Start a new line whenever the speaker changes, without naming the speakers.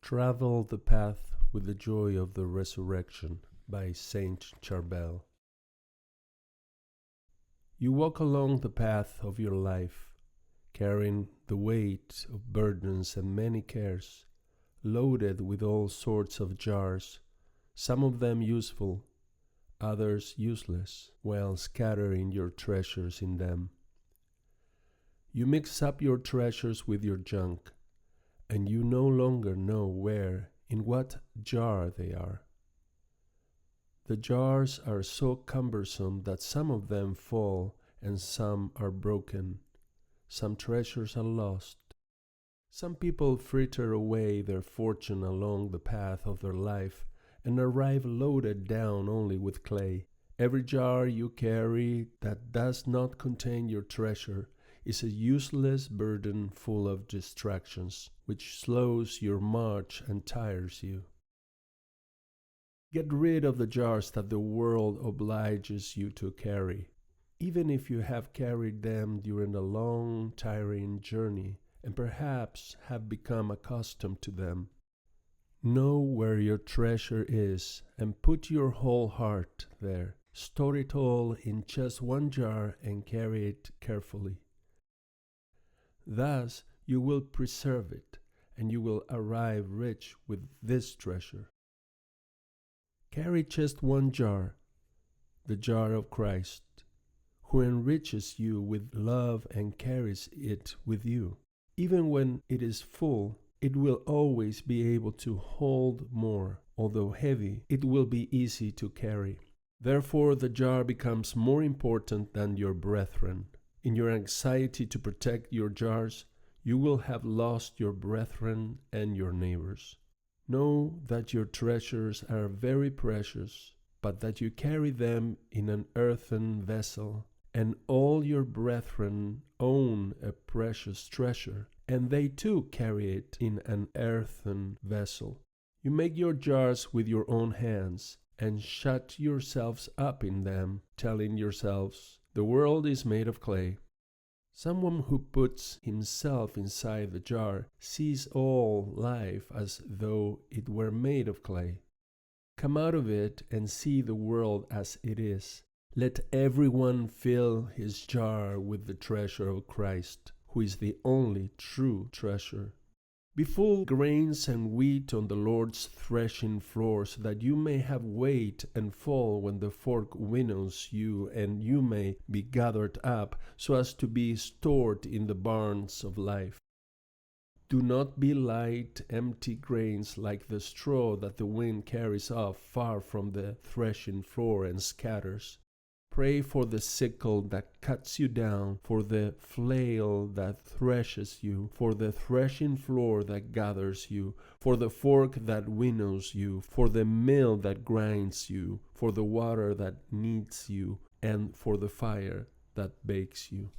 Travel the Path with the Joy of the Resurrection by Saint Charbel. You walk along the path of your life, carrying the weight of burdens and many cares, loaded with all sorts of jars, some of them useful, others useless, while scattering your treasures in them. You mix up your treasures with your junk, and you no longer know where, in what jar they are. The jars are so cumbersome that some of them fall and some are broken. Some treasures are lost. Some people fritter away their fortune along the path of their life and arrive loaded down only with clay. Every jar you carry that does not contain your treasure is a useless burden full of distractions, which slows your march and tires you. Get rid of the jars that the world obliges you to carry, even if you have carried them during a long, tiring journey and perhaps have become accustomed to them. Know where your treasure is and put your whole heart there. Store it all in just one jar and carry it carefully. Thus you will preserve it, and you will arrive rich with this treasure. Carry just one jar, the jar of Christ, who enriches you with love and carries it with you. Even when it is full, it will always be able to hold more. Although heavy, it will be easy to carry. Therefore, the jar becomes more important than your brethren. In your anxiety to protect your jars, you will have lost your brethren and your neighbors. Know that your treasures are very precious, but that you carry them in an earthen vessel, and all your brethren own a precious treasure, and they too carry it in an earthen vessel. You make your jars with your own hands, and shut yourselves up in them, telling yourselves, "The world is made of clay." Someone who puts himself inside the jar sees all life as though it were made of clay. Come out of it and see the world as it is. Let everyone fill his jar with the treasure of Christ, who is the only true treasure. Be full grains and wheat on the Lord's threshing floor, so that you may have weight and fall when the fork winnows you, and you may be gathered up so as to be stored in the barns of life. Do not be light, empty grains like the straw that the wind carries off far from the threshing floor and scatters. Pray for the sickle that cuts you down, for the flail that threshes you, for the threshing floor that gathers you, for the fork that winnows you, for the mill that grinds you, for the water that kneads you, and for the fire that bakes you.